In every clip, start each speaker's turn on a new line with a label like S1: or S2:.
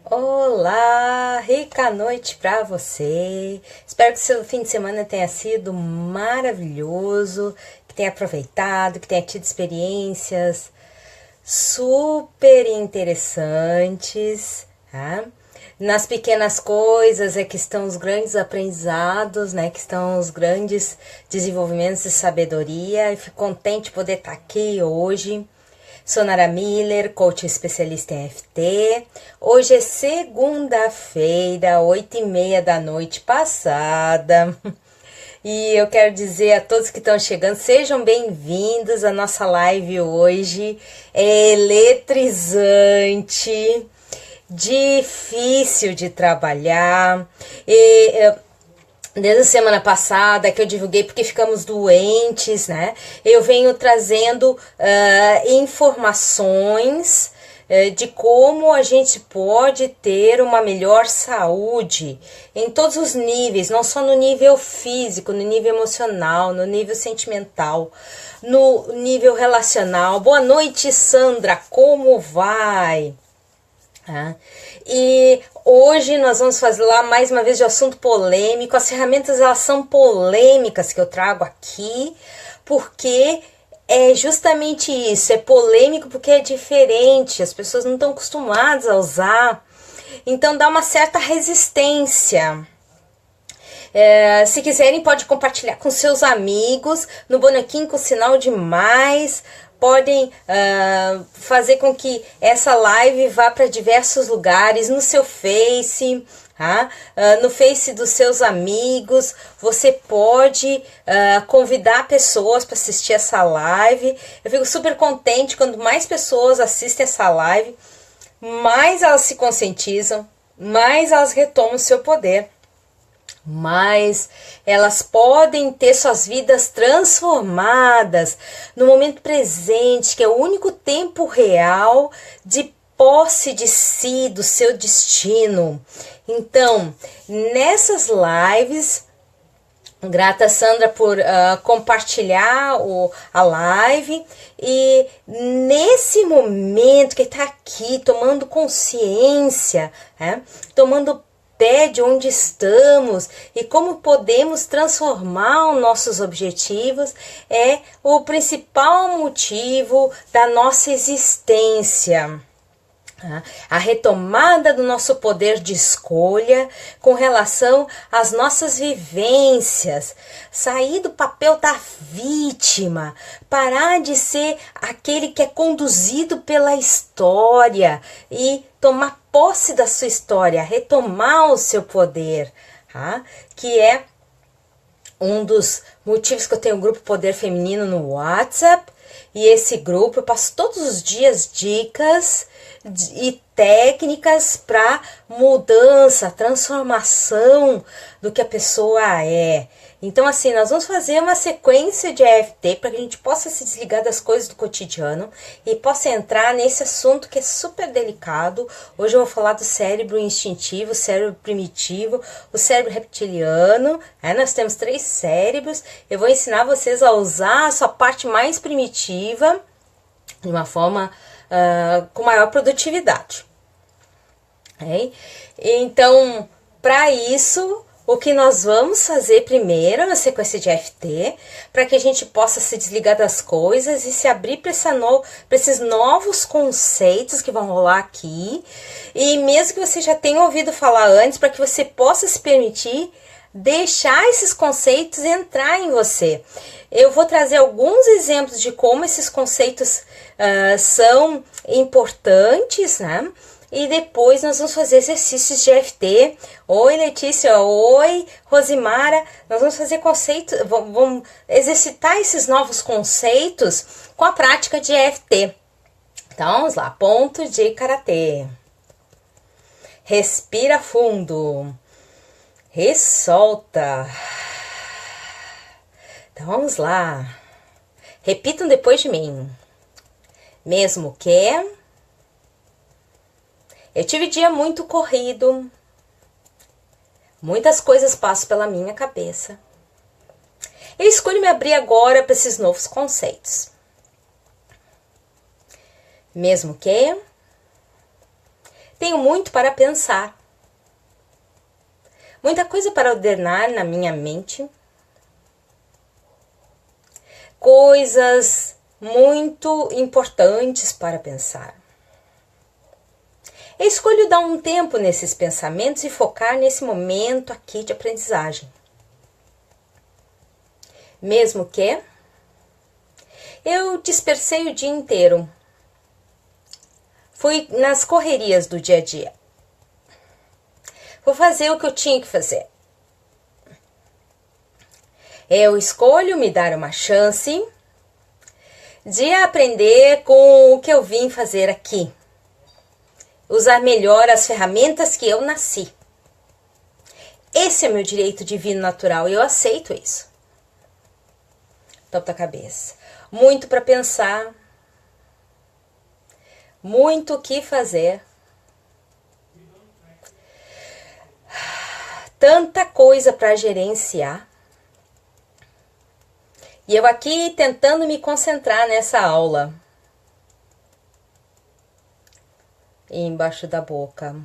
S1: Olá, rica noite para você. Espero que seu fim de semana tenha sido maravilhoso, que tenha aproveitado, que tenha tido experiências super interessantes, tá? Nas pequenas coisas é que estão os grandes aprendizados, né? Que estão os grandes desenvolvimentos de sabedoria. E fico contente de poder estar aqui hoje. Sou Nara Miller, coach especialista em EFT. Hoje é segunda-feira, 8h30 da noite passada. E eu quero dizer a todos que estão chegando, sejam bem-vindos à nossa live hoje. É eletrizante, difícil de trabalhar. Desde a semana passada que eu divulguei porque ficamos doentes, né? Eu venho trazendo informações de como a gente pode ter uma melhor saúde em todos os níveis, não só no nível físico, no nível emocional, no nível sentimental, no nível relacional. Boa noite, Sandra, como vai? E hoje nós vamos falar mais uma vez de assunto polêmico. As ferramentas, elas são polêmicas que eu trago aqui, porque é justamente isso, é polêmico porque é diferente, as pessoas não estão acostumadas a usar, então dá uma certa resistência. Se quiserem, pode compartilhar com seus amigos, no bonequinho com sinal de mais. Podem fazer com que essa live vá para diversos lugares, no seu Face, no Face dos seus amigos. Você pode convidar pessoas para assistir essa live. Eu fico super contente quando mais pessoas assistem essa live, mais elas se conscientizam, mais elas retomam o seu poder. Mas elas podem ter suas vidas transformadas no momento presente, que é o único tempo real de posse de si, do seu destino. Então, nessas lives, grata Sandra por compartilhar a live, e nesse momento que está aqui tomando consciência, tomando pé de onde estamos e como podemos transformar os nossos objetivos, é o principal motivo da nossa existência. A retomada do nosso poder de escolha com relação às nossas vivências, sair do papel da vítima, parar de ser aquele que é conduzido pela história e tomar posse da sua história, retomar o seu poder, que é um dos motivos que eu tenho o grupo Poder Feminino no WhatsApp. E esse grupo eu passo todos os dias dicas e técnicas para mudança, transformação do que a pessoa é. Então, assim, nós vamos fazer uma sequência de EFT para que a gente possa se desligar das coisas do cotidiano e possa entrar nesse assunto que é super delicado. Hoje eu vou falar do cérebro instintivo, o cérebro primitivo, o cérebro reptiliano. Nós temos 3 cérebros. Eu vou ensinar vocês a usar a sua parte mais primitiva de uma forma com maior produtividade. Então, para isso, o que nós vamos fazer primeiro na sequência de EFT, para que a gente possa se desligar das coisas e se abrir para esses novos conceitos que vão rolar aqui, e mesmo que você já tenha ouvido falar antes, para que você possa se permitir deixar esses conceitos entrar em você. Eu vou trazer alguns exemplos de como esses conceitos são importantes, né? E depois nós vamos fazer exercícios de EFT. Oi, Letícia. Oi, Rosimara. Nós vamos fazer conceitos, vamos exercitar esses novos conceitos com a prática de EFT. Então, vamos lá. Ponto de karatê. Respira fundo. E solta. Então, vamos lá. Repitam depois de mim. Mesmo que... Eu tive dia muito corrido, muitas coisas passam pela minha cabeça. Eu escolho me abrir agora para esses novos conceitos. Mesmo que Tenho muito para pensar. Muita coisa para ordenar na minha mente. Coisas muito importantes para pensar. Eu escolho dar um tempo nesses pensamentos e focar nesse momento aqui de aprendizagem. Mesmo que eu dispersei o dia inteiro. Fui nas correrias do dia a dia. Vou fazer o que eu tinha que fazer. Eu escolho me dar uma chance de aprender com o que eu vim fazer aqui. Usar melhor as ferramentas que eu nasci. Esse é meu direito divino natural e eu aceito isso. Topo da cabeça. Muito para pensar. Muito o que fazer. Tanta coisa para gerenciar. E eu aqui tentando me concentrar nessa aula. Embaixo da boca.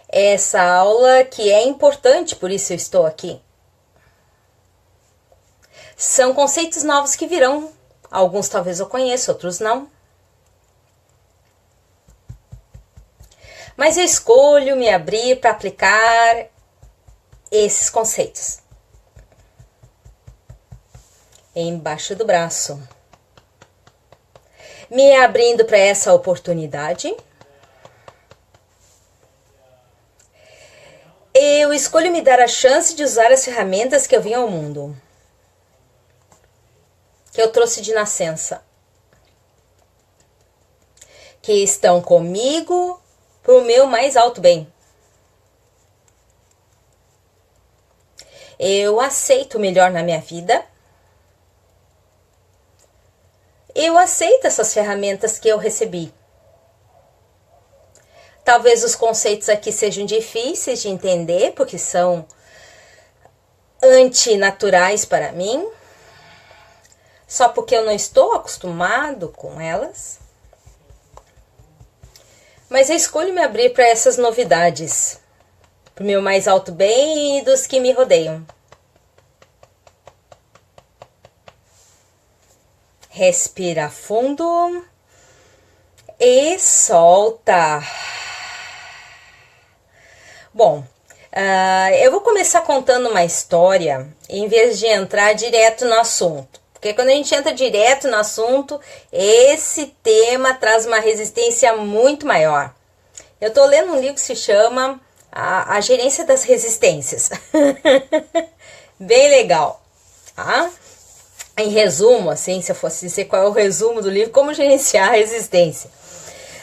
S1: Essa aula que é importante, por isso eu estou aqui. São conceitos novos que virão. Alguns talvez eu conheça, outros não. Mas eu escolho me abrir para aplicar esses conceitos. Embaixo do braço. Me abrindo para essa oportunidade. Eu escolho me dar a chance de usar as ferramentas que eu vim ao mundo. Que eu trouxe de nascença. Que estão comigo para o meu mais alto bem. Eu aceito o melhor na minha vida. Eu aceito essas ferramentas que eu recebi. Talvez os conceitos aqui sejam difíceis de entender, porque são antinaturais para mim. Só porque eu não estou acostumado com elas. Mas eu escolho me abrir para essas novidades. Para o meu mais alto bem e dos que me rodeiam. Respira fundo e solta. Bom, eu vou começar contando uma história em vez de entrar direto no assunto. Porque quando a gente entra direto no assunto, esse tema traz uma resistência muito maior. Eu estou lendo um livro que se chama A Gerência das Resistências. Bem legal, tá? Em resumo, assim, se eu fosse dizer qual é o resumo do livro, como gerenciar a resistência.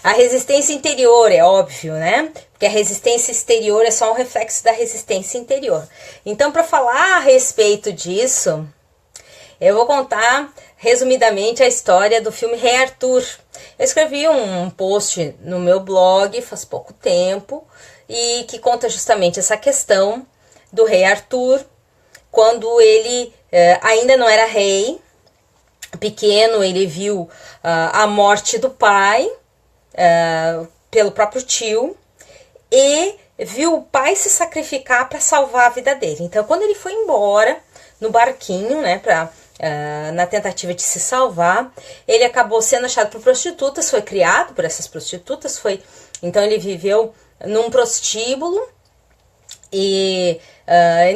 S1: A resistência interior, é óbvio, né? Porque a resistência exterior é só um reflexo da resistência interior. Então, para falar a respeito disso, eu vou contar resumidamente a história do filme Rei Arthur. Eu escrevi um post no meu blog faz pouco tempo e que conta justamente essa questão do Rei Arthur, quando ele ainda não era rei, pequeno, ele viu a morte do pai pelo próprio tio e viu o pai se sacrificar para salvar a vida dele. Então, quando ele foi embora no barquinho, né, na tentativa de se salvar, ele acabou sendo achado por prostitutas, foi criado por essas prostitutas, então ele viveu num prostíbulo e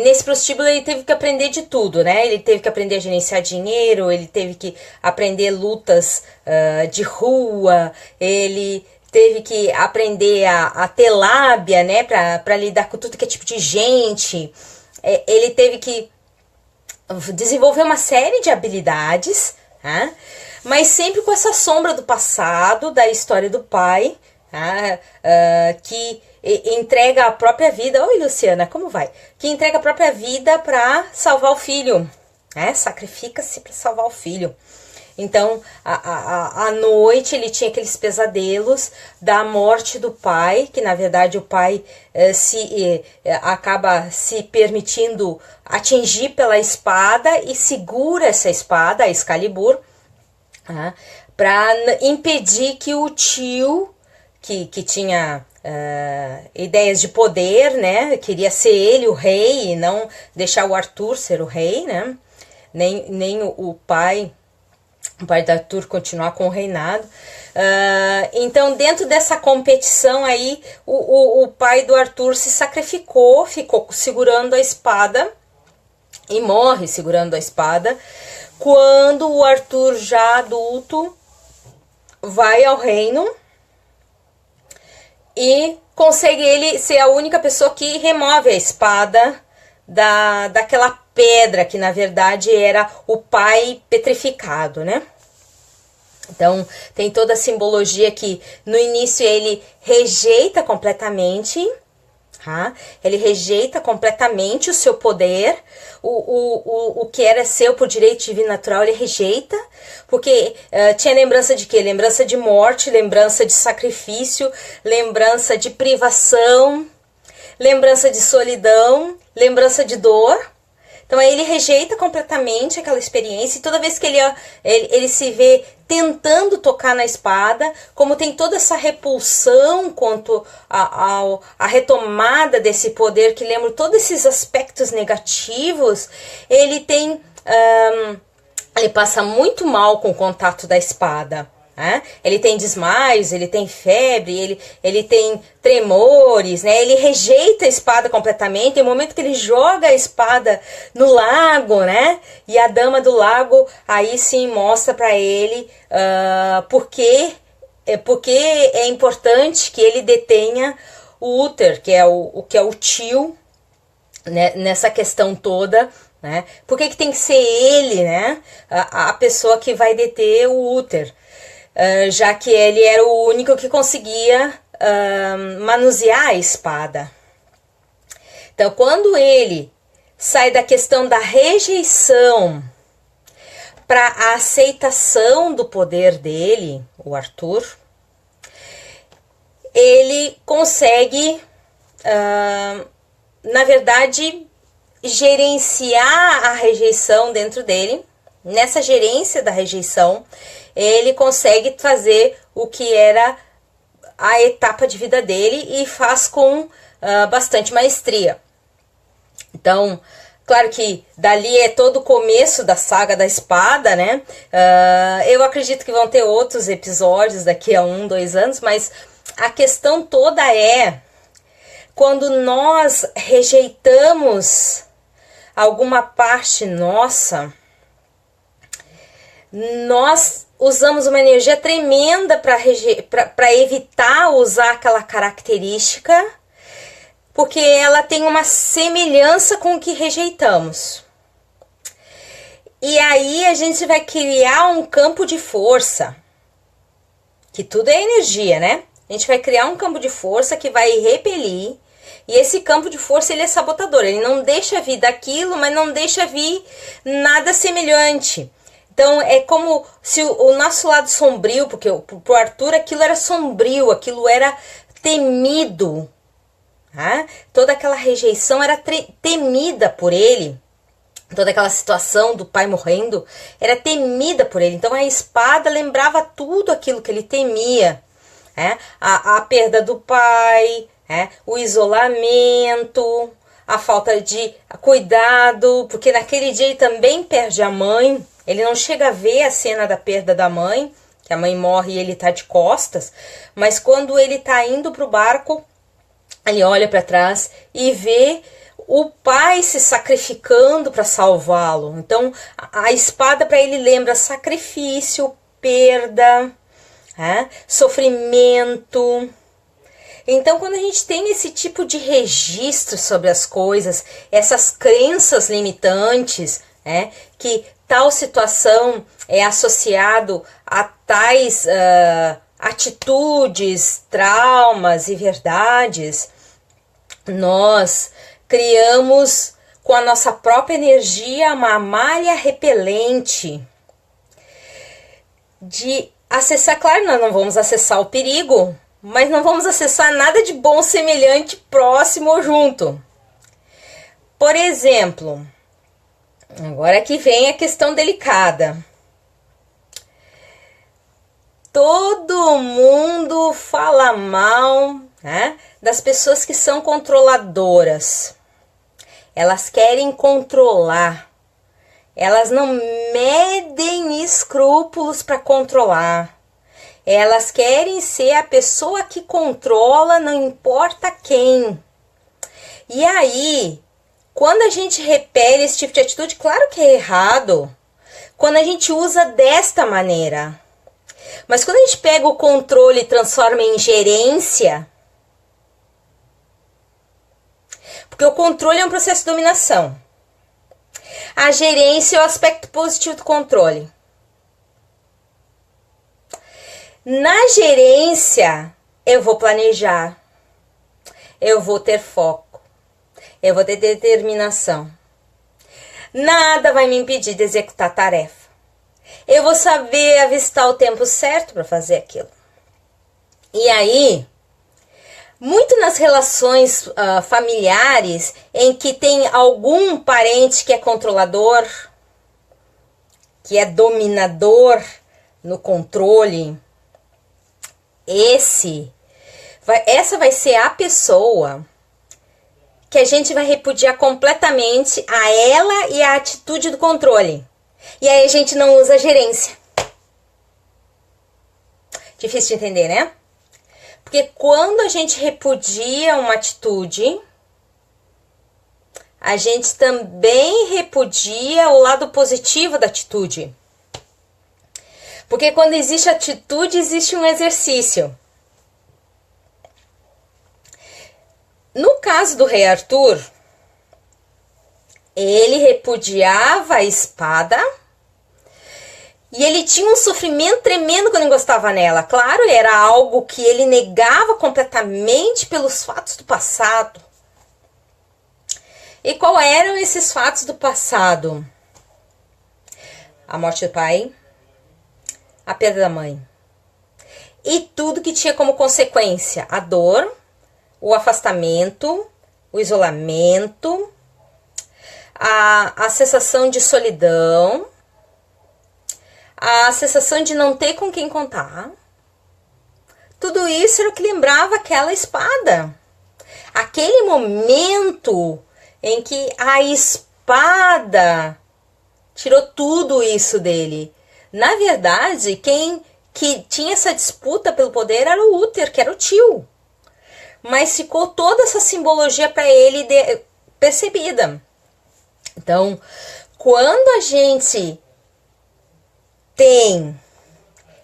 S1: nesse prostíbulo ele teve que aprender de tudo, né? Ele teve que aprender a gerenciar dinheiro, ele teve que aprender lutas de rua, ele teve que aprender a ter lábia, né? Para lidar com tudo que é tipo de gente. Ele teve que desenvolver uma série de habilidades, né? Mas sempre com essa sombra do passado, da história do pai, que entrega a própria vida. Oi, Luciana, como vai? Que entrega a própria vida para salvar o filho, né? Sacrifica-se para salvar o filho. Então, à noite ele tinha aqueles pesadelos da morte do pai, que na verdade o pai acaba se permitindo atingir pela espada e segura essa espada, a Excalibur, para impedir que o tio, que tinha ideias de poder, né? Queria ser ele o rei e não deixar o Arthur ser o rei, né? Nem o pai do Arthur continuar com o reinado. Então, dentro dessa competição aí, o pai do Arthur se sacrificou, ficou segurando a espada e morre segurando a espada. Quando o Arthur, já adulto, vai ao reino e consegue ele ser a única pessoa que remove a espada daquela pedra que na verdade era o pai petrificado, né? Então tem toda a simbologia que no início ele rejeita completamente, tá? Ele rejeita completamente o seu poder, o que era seu por direito divino natural, ele rejeita, porque tinha lembrança de quê? Lembrança de morte, lembrança de sacrifício, lembrança de privação, lembrança de solidão, lembrança de dor. Então aí ele rejeita completamente aquela experiência e toda vez que ele se vê tentando tocar na espada, como tem toda essa repulsão quanto a retomada desse poder, que lembra todos esses aspectos negativos, ele passa muito mal com o contato da espada. Ele tem desmaios, ele tem febre, ele tem tremores, né? Ele rejeita a espada completamente. Tem um momento que ele joga a espada no lago, né? E a dama do lago aí sim mostra para ele porque é importante que ele detenha o Uther, que é o tio, né? Nessa questão toda. Né? Por que tem que ser ele, né? A pessoa que vai deter o Uther? Já que ele era o único que conseguia manusear a espada. Então, quando ele sai da questão da rejeição para a aceitação do poder dele, o Arthur, ele consegue, na verdade, gerenciar a rejeição dentro dele. Nessa gerência da rejeição, ele consegue fazer o que era a etapa de vida dele e faz com bastante maestria. Então, claro que dali é todo o começo da saga da espada, né? Eu acredito que vão ter outros episódios daqui a 1-2 anos, mas a questão toda é quando nós rejeitamos alguma parte nossa, nós usamos uma energia tremenda para evitar usar aquela característica, porque ela tem uma semelhança com o que rejeitamos. E aí a gente vai criar um campo de força, que tudo é energia, né? A gente vai criar um campo de força que vai repelir, e esse campo de força ele é sabotador, ele não deixa vir daquilo, mas não deixa vir nada semelhante. Então, é como se o nosso lado sombrio, porque pro Arthur aquilo era sombrio, aquilo era temido. Tá? Toda aquela rejeição era temida por ele. Toda aquela situação do pai morrendo era temida por ele. Então, a espada lembrava tudo aquilo que ele temia. A perda do pai, o isolamento, a falta de cuidado, porque naquele dia ele também perde a mãe. Ele não chega a ver a cena da perda da mãe, que a mãe morre e ele tá de costas, mas quando ele tá indo pro barco, ele olha para trás e vê o pai se sacrificando para salvá-lo. Então, a espada para ele lembra sacrifício, perda, sofrimento. Então, quando a gente tem esse tipo de registro sobre as coisas, essas crenças limitantes, que tal situação é associado a tais atitudes, traumas e verdades, nós criamos com a nossa própria energia uma malha repelente de acessar. Claro, nós não vamos acessar o perigo, mas não vamos acessar nada de bom semelhante, próximo ou junto. Por exemplo, agora que vem a questão delicada. todo mundo fala mal, né, das pessoas que são controladoras. Elas querem controlar. Elas não medem escrúpulos para controlar. Elas querem ser a pessoa que controla, não importa quem. E aí, quando a gente repele esse tipo de atitude, claro que é errado. Quando a gente usa desta maneira. Mas quando a gente pega o controle e transforma em gerência, porque o controle é um processo de dominação. A gerência é o aspecto positivo do controle. Na gerência, eu vou planejar, eu vou ter foco, eu vou ter determinação. Nada vai me impedir de executar a tarefa. Eu vou saber avistar o tempo certo para fazer aquilo. E aí, muito nas relações familiares em que tem algum parente que é controlador, que é dominador no controle, essa vai ser a pessoa que a gente vai repudiar completamente a ela e a atitude do controle. E aí a gente não usa a gerência. Difícil de entender, né? Porque quando a gente repudia uma atitude, a gente também repudia o lado positivo da atitude. Porque quando existe atitude, existe um exercício. No caso do rei Arthur, ele repudiava a espada e ele tinha um sofrimento tremendo quando encostava nela. Claro, era algo que ele negava completamente pelos fatos do passado. E qual eram esses fatos do passado? A morte do pai, a perda da mãe. E tudo que tinha como consequência a dor, o afastamento, o isolamento, a sensação de solidão, a sensação de não ter com quem contar. Tudo isso era o que lembrava aquela espada. Aquele momento em que a espada tirou tudo isso dele. Na verdade, quem que tinha essa disputa pelo poder era o Uther, que era o tio. Mas ficou toda essa simbologia para ele percebida. Então, quando a gente tem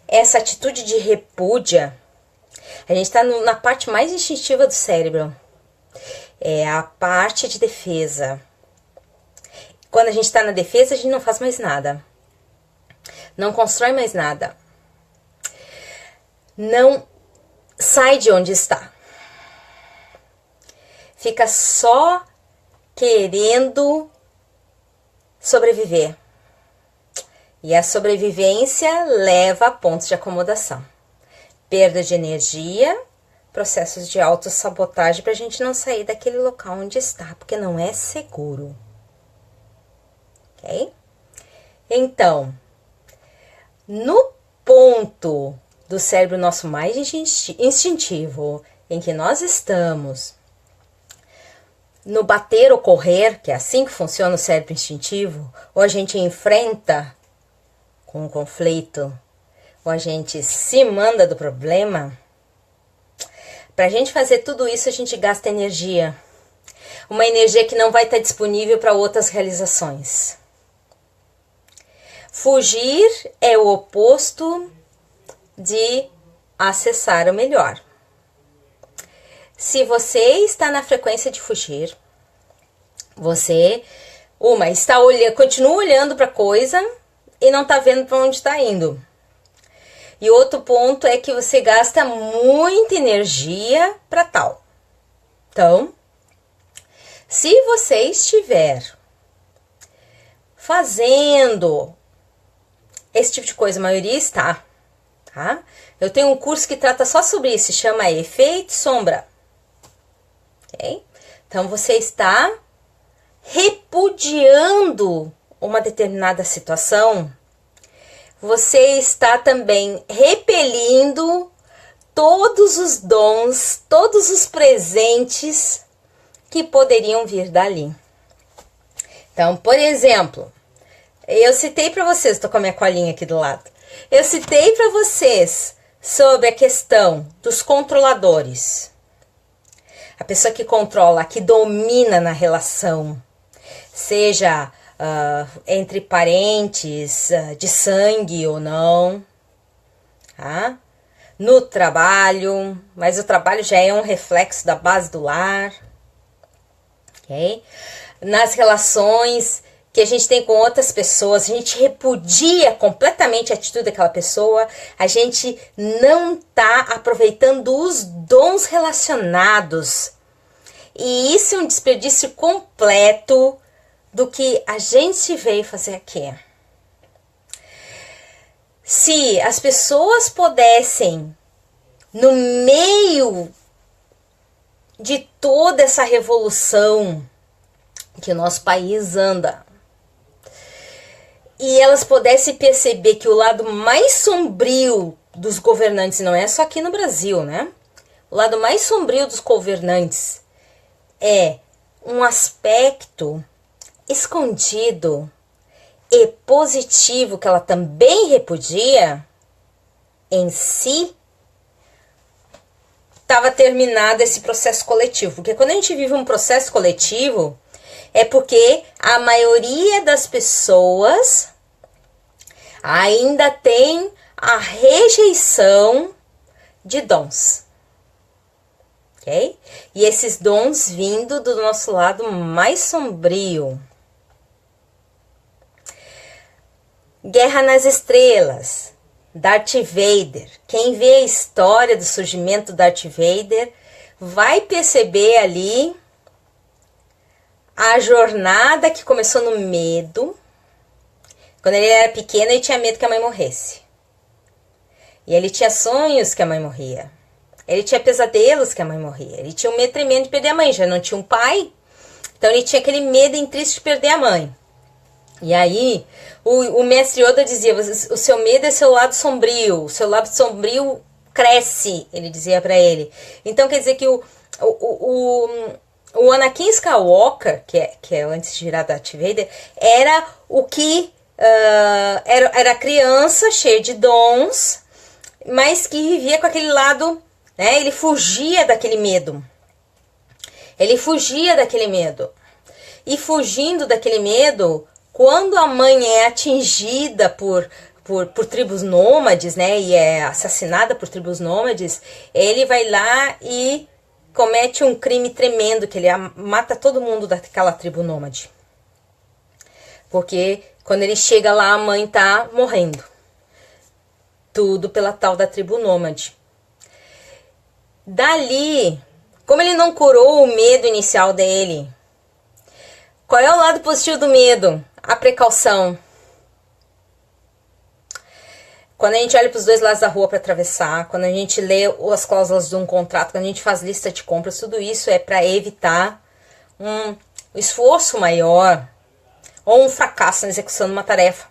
S1: essa atitude de repúdia, a gente está na parte mais instintiva do cérebro. É a parte de defesa. Quando a gente está na defesa, a gente não faz mais nada. Não constrói mais nada. Não sai de onde está. Fica só querendo sobreviver. E a sobrevivência leva a pontos de acomodação. Perda de energia, processos de autossabotagem para a gente não sair daquele local onde está, porque não é seguro. Ok? Então, no ponto do cérebro nosso mais instintivo, em que nós estamos no bater ou correr, que é assim que funciona o cérebro instintivo, ou a gente enfrenta com um conflito, ou a gente se manda do problema, para a gente fazer tudo isso, a gente gasta energia. Uma energia que não vai estar disponível para outras realizações. Fugir é o oposto de acessar o melhor. Se você está na frequência de fugir, você, continua olhando para a coisa e não está vendo para onde está indo. E outro ponto é que você gasta muita energia para tal. Então, se você estiver fazendo esse tipo de coisa, a maioria está, tá? Eu tenho um curso que trata só sobre isso, se chama Efeito Sombra. Ok? Então, você está repudiando uma determinada situação, você está também repelindo todos os dons, todos os presentes que poderiam vir dali. Então, por exemplo, eu citei para vocês, estou com a minha colinha aqui do lado, eu citei para vocês sobre a questão dos controladores. A pessoa que controla, que domina na relação, seja entre parentes, de sangue ou não, tá? No trabalho, mas o trabalho já é um reflexo da base do lar, ok? Nas relações que a gente tem com outras pessoas, a gente repudia completamente a atitude daquela pessoa, a gente não tá aproveitando os dons relacionados. E isso é um desperdício completo do que a gente veio fazer aqui. Se as pessoas pudessem, no meio de toda essa revolução que o nosso país anda, e elas pudessem perceber que o lado mais sombrio dos governantes, não é só aqui no Brasil, né? O lado mais sombrio dos governantes é um aspecto escondido e positivo que ela também repudia, em si, estava terminado esse processo coletivo. Porque quando a gente vive um processo coletivo, é porque a maioria das pessoas ainda tem a rejeição de dons. Ok? E esses dons vindo do nosso lado mais sombrio. Guerra nas Estrelas, Darth Vader. Quem vê a história do surgimento do Darth Vader vai perceber ali a jornada que começou no medo. Quando ele era pequeno, ele tinha medo que a mãe morresse. E ele tinha sonhos que a mãe morria. Ele tinha pesadelos que a mãe morria. Ele tinha um medo tremendo de perder a mãe. Já não tinha um pai. Então ele tinha aquele medo intrínseco de perder a mãe. E aí, o mestre Yoda dizia, o seu medo é seu lado sombrio, o seu lado sombrio cresce, ele dizia pra ele. Então quer dizer que o Anakin Skywalker, que é antes de virar Darth Vader, era o que era criança, cheia de dons, mas que vivia com aquele lado, né? Ele fugia daquele medo. Ele fugia daquele medo. E fugindo daquele medo, quando a mãe é atingida por tribos nômades, né, e é assassinada por tribos nômades, ele vai lá e comete um crime tremendo, que ele mata todo mundo daquela tribo nômade. Porque quando ele chega lá, a mãe tá morrendo. Tudo pela tal da tribo nômade. Dali, como ele não curou o medo inicial dele, qual é o lado positivo do medo? A precaução. Quando a gente olha para os dois lados da rua para atravessar, quando a gente lê as cláusulas de um contrato, quando a gente faz lista de compras, tudo isso é para evitar um esforço maior ou um fracasso na execução de uma tarefa.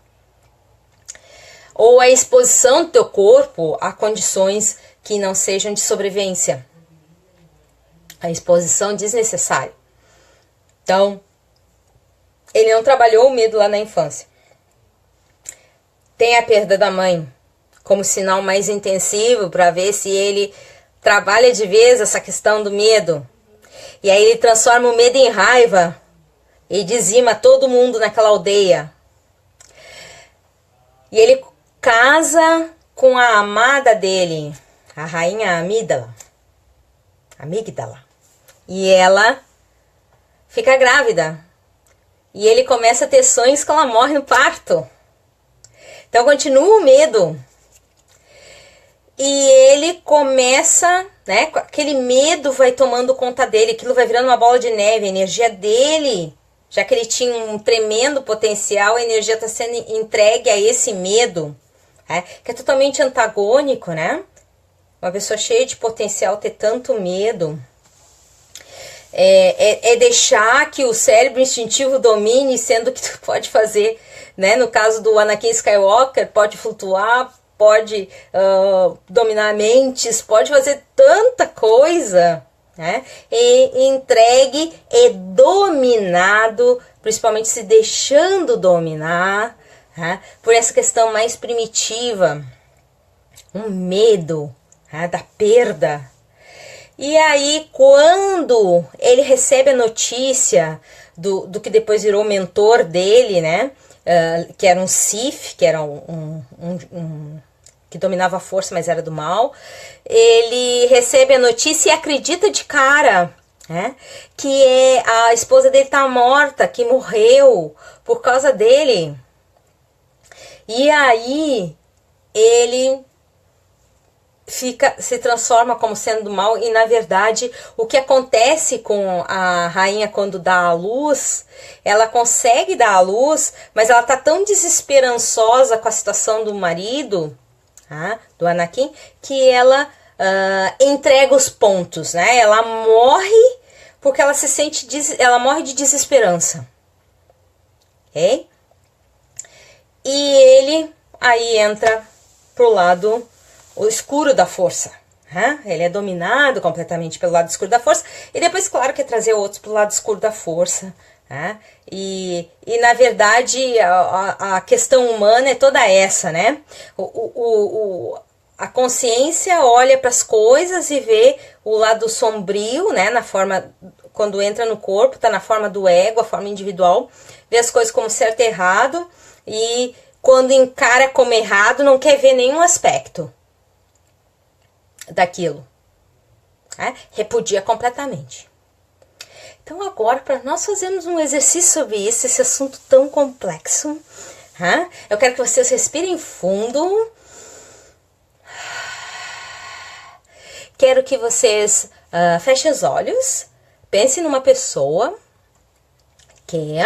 S1: Ou a exposição do teu corpo a condições que não sejam de sobrevivência. A exposição desnecessária. Então, ele não trabalhou o medo lá na infância. Tem a perda da mãe como sinal mais intensivo para ver se ele trabalha de vez essa questão do medo. E aí ele transforma o medo em raiva e dizima todo mundo naquela aldeia. E ele casa com a amada dele, a rainha Amígdala. E ela fica grávida. E ele começa a ter sonhos que ela morre no parto. Então continua o medo. E ele começa, né? Aquele medo vai tomando conta dele. Aquilo vai virando uma bola de neve. A energia dele, já que ele tinha um tremendo potencial, a energia está sendo entregue a esse medo. Que é totalmente antagônico, né? Uma pessoa cheia de potencial ter tanto medo. É deixar que o cérebro instintivo domine, sendo que tu pode fazer, né? No caso do Anakin Skywalker, pode flutuar, pode dominar mentes, pode fazer tanta coisa, né? E entregue e dominado, principalmente se deixando dominar, né? Por essa questão mais primitiva, um medo, né? Da perda. E aí, quando ele recebe a notícia do que depois virou mentor dele, né? Que era um Sith, que era que dominava a força, mas era do mal. Ele recebe a notícia e acredita de cara, né? Que a esposa dele tá morta, que morreu por causa dele. E aí, ele se transforma como sendo do mal, e na verdade o que acontece com a rainha quando dá a luz, ela consegue dar a luz, mas ela tá tão desesperançosa com a situação do marido, do Anakin, que ela entrega os pontos, né? Ela morre porque ela se sente, ela morre de desesperança, ok? E ele aí entra pro lado o escuro da força, né? Ele é dominado completamente pelo lado escuro da força, e depois, claro, quer trazer outros pro lado escuro da força, né? E na verdade, a questão humana é toda essa, né? A consciência olha para as coisas e vê o lado sombrio, né? Na forma, quando entra no corpo, tá na forma do ego, a forma individual, vê as coisas como certo e errado, e quando encara como errado, não quer ver nenhum aspecto daquilo, né? Repudia completamente. Então agora, para nós fazermos um exercício sobre isso, esse assunto tão complexo, eu quero que vocês respirem fundo. Quero que vocês fechem os olhos, pensem numa pessoa que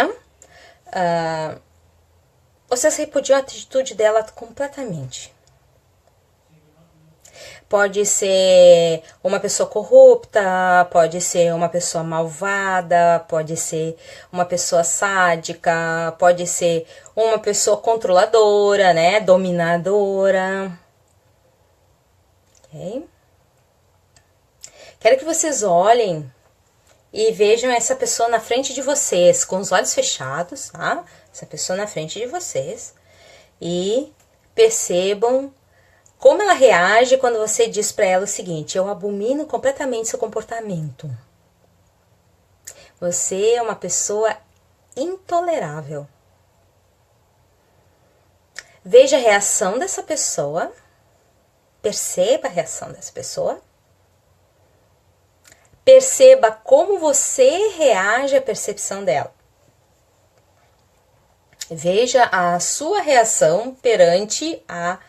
S1: vocês repudiam a atitude dela completamente. Pode ser uma pessoa corrupta, pode ser uma pessoa malvada, pode ser uma pessoa sádica, pode ser uma pessoa controladora, né? Dominadora. Ok? Quero que vocês olhem e vejam essa pessoa na frente de vocês, com os olhos fechados, tá? Essa pessoa na frente de vocês. E percebam como ela reage quando você diz para ela o seguinte: eu abomino completamente seu comportamento. Você é uma pessoa intolerável. Veja a reação dessa pessoa. Perceba a reação dessa pessoa. Perceba como você reage à percepção dela. Veja a sua reação perante a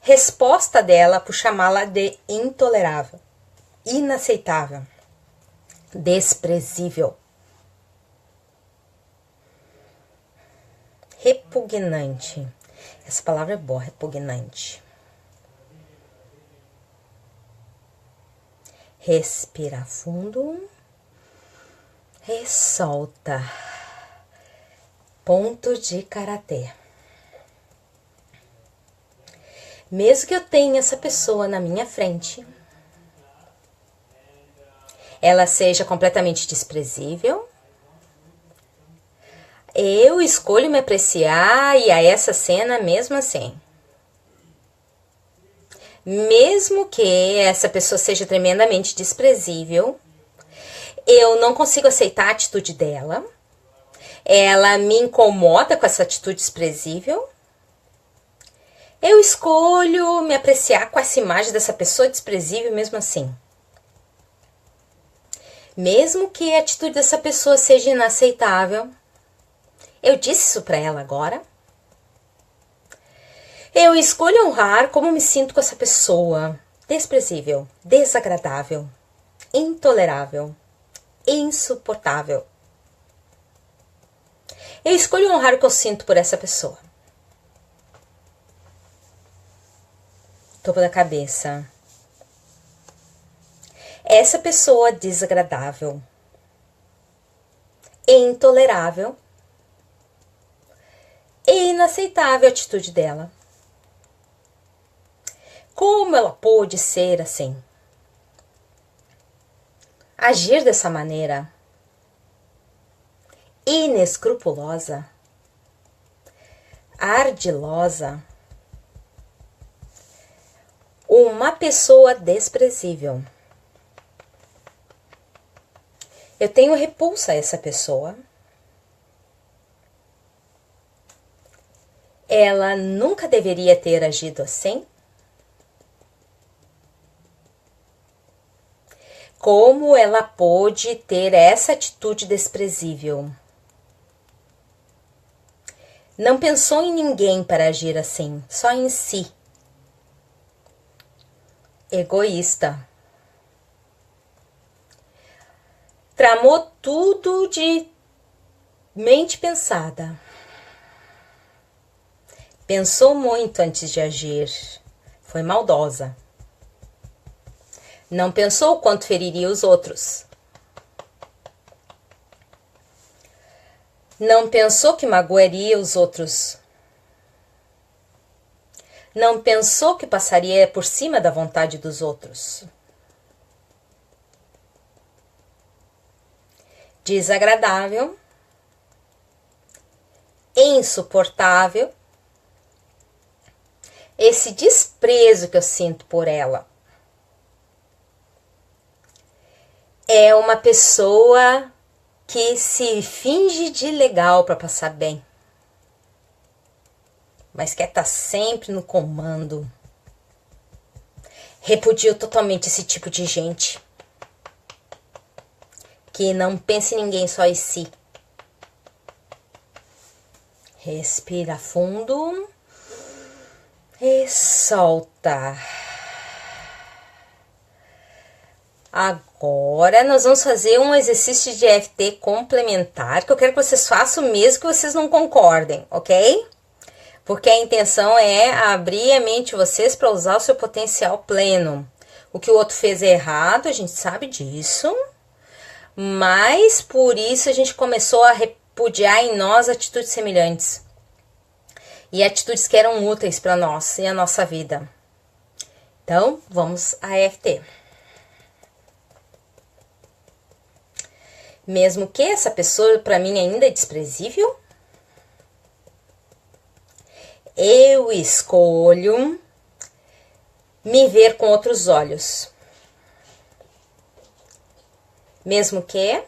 S1: resposta dela por chamá-la de intolerável, inaceitável, desprezível, repugnante. Essa palavra é boa, repugnante. Respira fundo e solta. Ponto de karatê. Mesmo que eu tenha essa pessoa na minha frente, ela seja completamente desprezível, eu escolho me apreciar e a essa cena mesmo assim. Mesmo que essa pessoa seja tremendamente desprezível, eu não consigo aceitar a atitude dela, ela me incomoda com essa atitude desprezível, eu escolho me apreciar com essa imagem dessa pessoa desprezível mesmo assim. Mesmo que a atitude dessa pessoa seja inaceitável, eu disse isso para ela agora. Eu escolho honrar como me sinto com essa pessoa desprezível, desagradável, intolerável, insuportável. Eu escolho honrar o que eu sinto por essa pessoa. Topo da cabeça. Essa pessoa desagradável, intolerável e inaceitável a atitude dela. Como ela pôde ser assim? Agir dessa maneira inescrupulosa, ardilosa, uma pessoa desprezível. Eu tenho repulsa a essa pessoa. Ela nunca deveria ter agido assim. Como ela pôde ter essa atitude desprezível? Não pensou em ninguém para agir assim, só em si. Egoísta. Tramou tudo de mente pensada. Pensou muito antes de agir. Foi maldosa. Não pensou o quanto feriria os outros. Não pensou que magoaria os outros. Não pensou que passaria por cima da vontade dos outros. Desagradável, insuportável, esse desprezo que eu sinto por ela. É uma pessoa que se finge de legal para passar bem, mas quer estar sempre no comando. Repudio totalmente esse tipo de gente que não pensa em ninguém, só em si. Respira fundo e solta. Agora nós vamos fazer um exercício de EFT complementar, que eu quero que vocês façam mesmo que vocês não concordem, ok? Porque a intenção é abrir a mente de vocês para usar o seu potencial pleno. O que o outro fez é errado, a gente sabe disso, mas por isso a gente começou a repudiar em nós atitudes semelhantes e atitudes que eram úteis para nós e a nossa vida. Então, vamos a EFT. Mesmo que essa pessoa para mim ainda é desprezível, eu escolho me ver com outros olhos. Mesmo que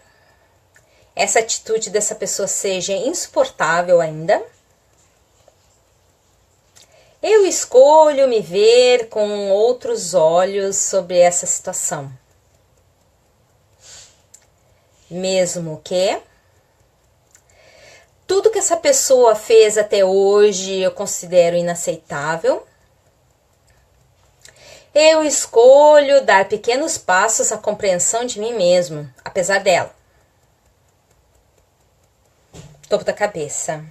S1: essa atitude dessa pessoa seja insuportável ainda, eu escolho me ver com outros olhos sobre essa situação. Mesmo que tudo que essa pessoa fez até hoje eu considero inaceitável, eu escolho dar pequenos passos à compreensão de mim mesmo, apesar dela. Topo da cabeça.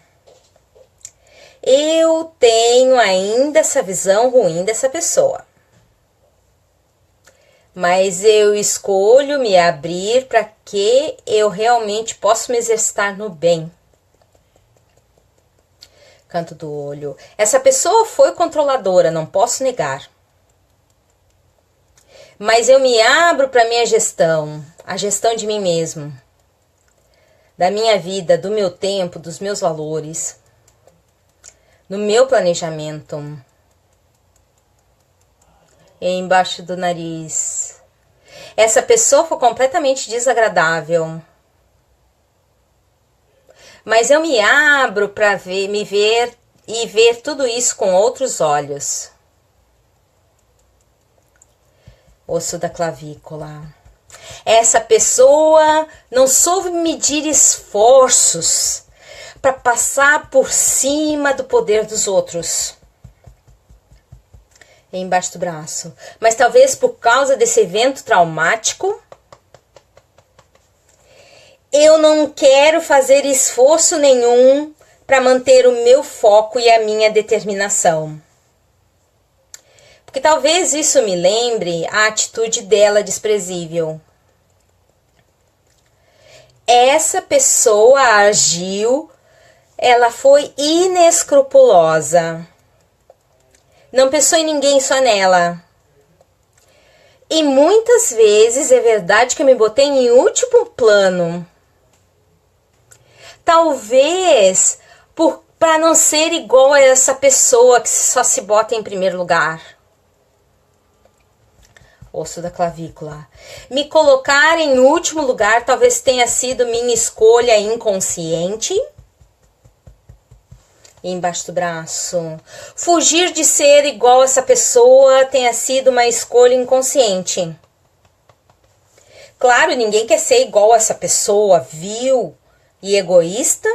S1: Eu tenho ainda essa visão ruim dessa pessoa. Mas eu escolho me abrir para que eu realmente possa me exercitar no bem. Canto do olho. Essa pessoa foi controladora, não posso negar. Mas eu me abro para a minha gestão, a gestão de mim mesmo, da minha vida, do meu tempo, dos meus valores, no meu planejamento. Embaixo do nariz. Essa pessoa foi completamente desagradável. Mas eu me abro para me ver e ver tudo isso com outros olhos. Osso da clavícula. Essa pessoa não soube medir esforços para passar por cima do poder dos outros. Embaixo do braço. Mas talvez por causa desse evento traumático, eu não quero fazer esforço nenhum para manter o meu foco e a minha determinação. Porque talvez isso me lembre a atitude dela desprezível. essa pessoa agiu, ela foi inescrupulosa. Não pensou em ninguém, só nela. E muitas vezes é verdade que eu me botei em último plano. Talvez para não ser igual a essa pessoa que só se bota em primeiro lugar. Osso da clavícula. Me colocar em último lugar talvez tenha sido minha escolha inconsciente. Embaixo do braço. Fugir de ser igual a essa pessoa tenha sido uma escolha inconsciente. Claro, ninguém quer ser igual a essa pessoa, vil e egoísta.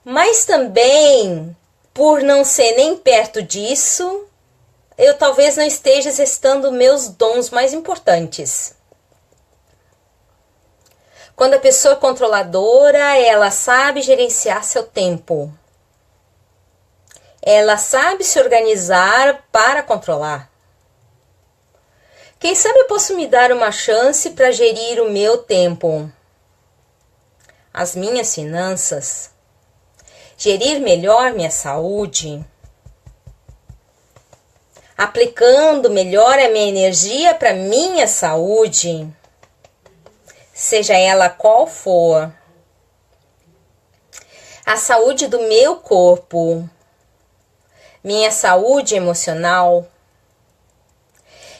S1: Mas também, por não ser nem perto disso, eu talvez não esteja exercitando meus dons mais importantes. Quando a pessoa é controladora, ela sabe gerenciar seu tempo. Ela sabe se organizar para controlar. Quem sabe eu posso me dar uma chance para gerir o meu tempo, as minhas finanças, gerir melhor minha saúde, aplicando melhor a minha energia para minha saúde, seja ela qual for. A saúde do meu corpo, minha saúde emocional,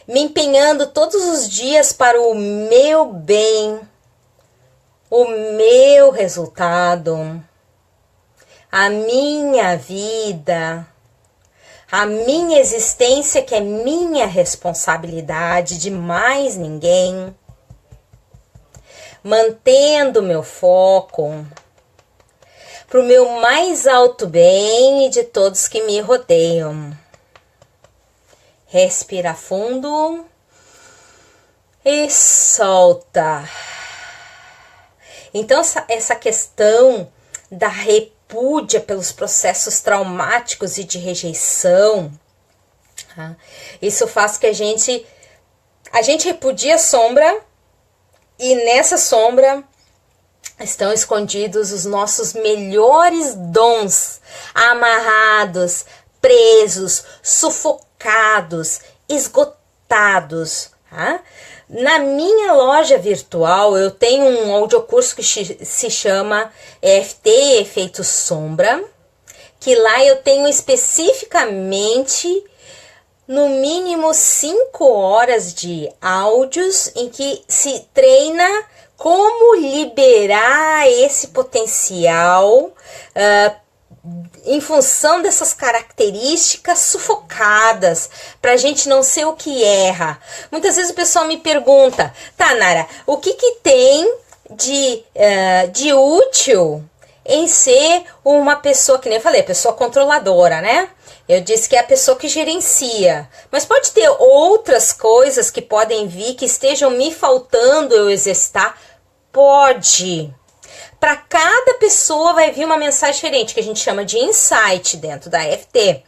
S1: me empenhando todos os dias para o meu bem, o meu resultado, a minha vida, a minha existência, que é minha responsabilidade, de mais ninguém, mantendo meu foco para o meu mais alto bem e de todos que me rodeiam. Respira fundo e solta. Então, essa questão da repúdia pelos processos traumáticos e de rejeição, isso faz que a gente repudia a sombra, e nessa sombra estão escondidos os nossos melhores dons, amarrados, presos, sufocados, esgotados. Na minha loja virtual eu tenho um audiocurso que se chama EFT, Efeito Sombra, que lá eu tenho especificamente no mínimo 5 horas de áudios em que se treina como liberar esse potencial em função dessas características sufocadas, para a gente não ser o que erra. Muitas vezes o pessoal me pergunta, tá, Nara, o que tem de útil em ser uma pessoa, que nem eu falei, pessoa controladora, né? Eu disse que é a pessoa que gerencia, mas pode ter outras coisas que podem vir, que estejam me faltando eu exercitar? Pode. Para cada pessoa vai vir uma mensagem diferente, que a gente chama de insight dentro da EFT.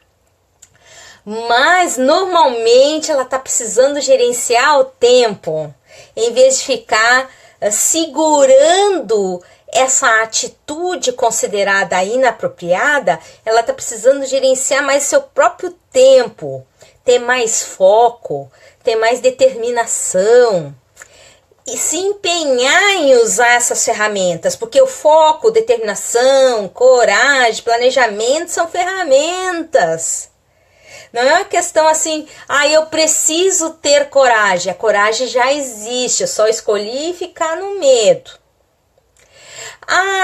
S1: Mas, normalmente, ela está precisando gerenciar o tempo, em vez de ficar segurando essa atitude considerada inapropriada. Ela está precisando gerenciar mais seu próprio tempo, ter mais foco, ter mais determinação e se empenhar em usar essas ferramentas, porque o foco, determinação, coragem, planejamento são ferramentas. Não é uma questão assim, eu preciso ter coragem. A coragem já existe, eu só escolhi ficar no medo.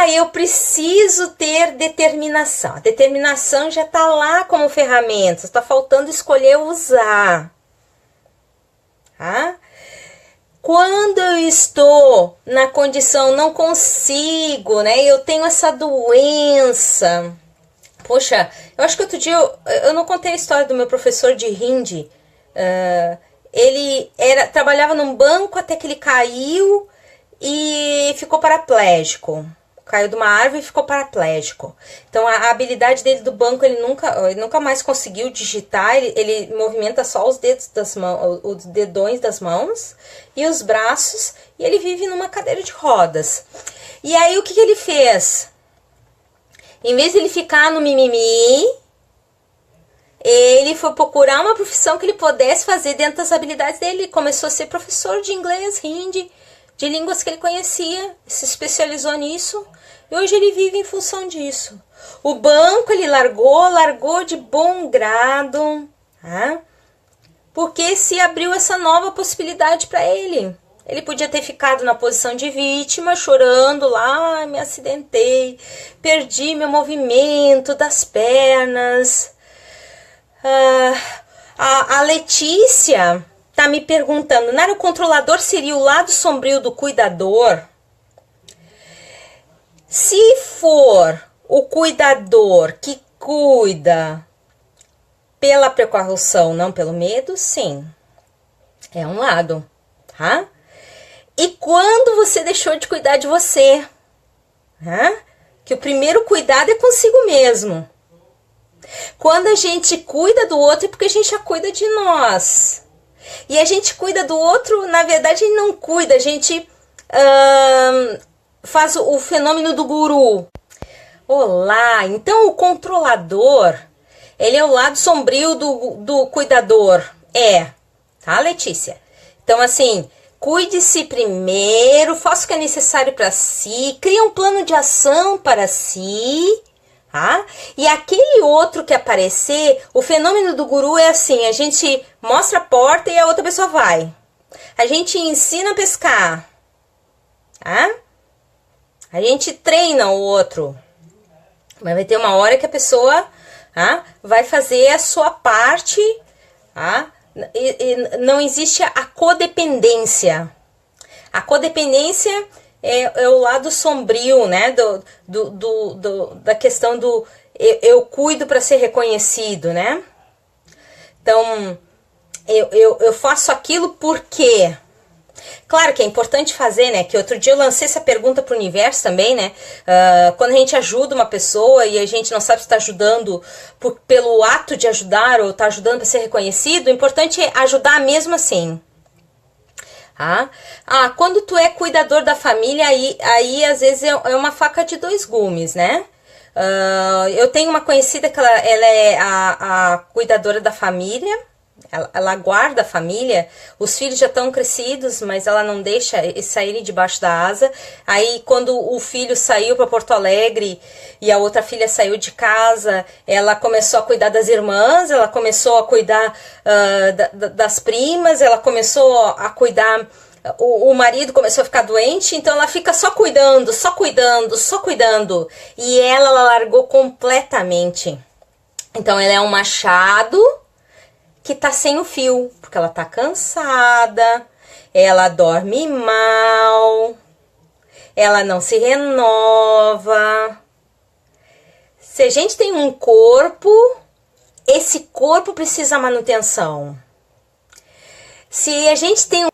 S1: Eu preciso ter determinação. A determinação já está lá como ferramenta, está faltando escolher usar. Quando eu estou na condição, não consigo, né? Eu tenho essa doença. Poxa, eu acho que outro dia eu não contei a história do meu professor de Hindi. Ele trabalhava num banco até que ele caiu e ficou paraplégico. caiu de uma árvore e ficou paraplégico. Então a habilidade dele do banco, ele nunca mais conseguiu digitar, ele movimenta só os dedos das mãos, os dedões das mãos e os braços, e ele vive numa cadeira de rodas. E aí o que ele fez? Em vez de ele ficar no mimimi, ele foi procurar uma profissão que ele pudesse fazer dentro das habilidades dele. Ele começou a ser professor de inglês, hindi, de línguas que ele conhecia, se especializou nisso, e hoje ele vive em função disso. O banco ele largou de bom grado, tá? Porque se abriu essa nova possibilidade para ele. Ele podia ter ficado na posição de vítima, chorando lá, me acidentei, perdi meu movimento das pernas. A Letícia tá me perguntando, Nara, o controlador seria o lado sombrio do cuidador? Se for o cuidador que cuida pela precaução, não pelo medo, sim, é um lado, tá? E quando você deixou de cuidar de você? Tá? Que o primeiro cuidado é consigo mesmo. Quando a gente cuida do outro é porque a gente já cuida de nós. E a gente cuida do outro, na verdade, a gente não cuida, a gente faz o fenômeno do guru. Olá, então o controlador, ele é o lado sombrio do cuidador. Tá, Letícia? Então, assim, cuide-se primeiro, faça o que é necessário para si, crie um plano de ação para si, tá? E aquele outro que aparecer, o fenômeno do guru é assim, a gente mostra a porta e a outra pessoa vai. A gente ensina a pescar, tá? A gente treina o outro. Mas vai ter uma hora que a pessoa vai fazer a sua parte, tá? E não existe a codependência. A codependência é o lado sombrio, né? Da questão do eu cuido para ser reconhecido, né? Então, eu faço aquilo porque... Claro que é importante fazer, né? Que outro dia eu lancei essa pergunta para o universo também, né? Quando a gente ajuda uma pessoa e a gente não sabe se está ajudando pelo ato de ajudar ou está ajudando para ser reconhecido, o importante é ajudar mesmo assim. Quando tu é cuidador da família, aí às vezes é uma faca de dois gumes, né? Eu tenho uma conhecida que ela é a cuidadora da família. Ela guarda a família, os filhos já estão crescidos, mas ela não deixa eles saírem debaixo da asa. Aí quando o filho saiu para Porto Alegre e a outra filha saiu de casa, ela começou a cuidar das irmãs, ela começou a cuidar das primas, ela começou a cuidar, o marido começou a ficar doente, então ela fica só cuidando, e ela largou completamente. Então ela é um machado que tá sem o fio, porque ela tá cansada, ela dorme mal, ela não se renova. Se a gente tem um corpo, esse corpo precisa manutenção. Se a gente tem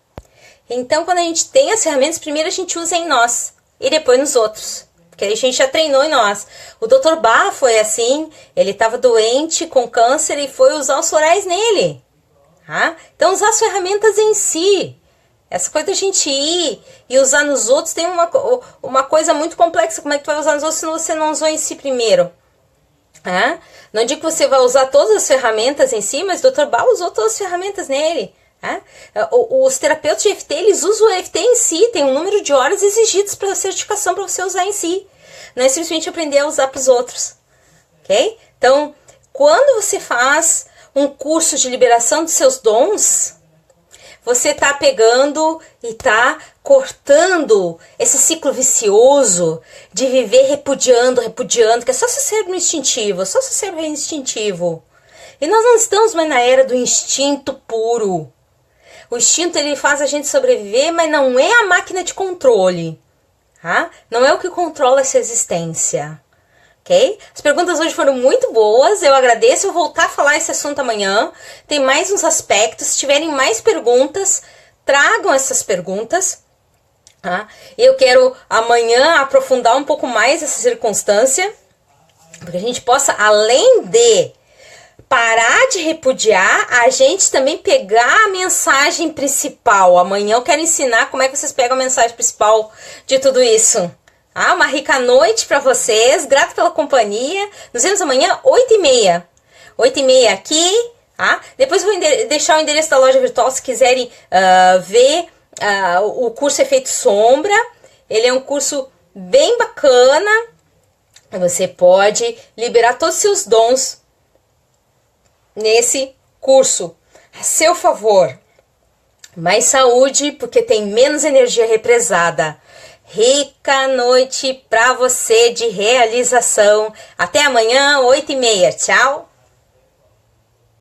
S1: Então, quando a gente tem as ferramentas, primeiro a gente usa em nós e depois nos outros. Porque a gente já treinou em nós. O Dr. Bach foi assim, ele estava doente com câncer e foi usar os florais nele. Tá? Então, usar as ferramentas em si. Essa coisa da gente ir e usar nos outros tem uma coisa muito complexa. Como é que tu vai usar nos outros se você não usou em si primeiro? Tá? Não digo que você vai usar todas as ferramentas em si, mas o Dr. Bach usou todas as ferramentas nele. Os terapeutas de EFT, eles usam o EFT em si, tem um número de horas exigidas para certificação para você usar em si. Não é simplesmente aprender a usar para os outros. Ok? Então, quando você faz um curso de liberação dos seus dons, você está pegando e está cortando esse ciclo vicioso de viver repudiando, que é só seu cérebro instintivo, E nós não estamos mais na era do instinto puro. O instinto, ele faz a gente sobreviver, mas não é a máquina de controle. Tá? Não é o que controla essa existência. Ok? As perguntas hoje foram muito boas, eu agradeço, eu vou voltar a falar esse assunto amanhã. Tem mais uns aspectos, se tiverem mais perguntas, tragam essas perguntas. Tá? Eu quero amanhã aprofundar um pouco mais essa circunstância, para que a gente possa, além de parar de repudiar, a gente também pegar a mensagem principal. Amanhã eu quero ensinar como é que vocês pegam a mensagem principal de tudo isso. Ah, uma rica noite para vocês, grato pela companhia. Nos vemos amanhã, 8h30. 8h30 aqui, tá? Depois eu vou deixar o endereço da loja virtual se quiserem ver o curso Efeito Sombra. Ele é um curso bem bacana. Você pode liberar todos os seus dons nesse curso a seu favor. Mais saúde, porque tem menos energia represada. Rica noite para você de realização. Até amanhã, 8h30. Tchau!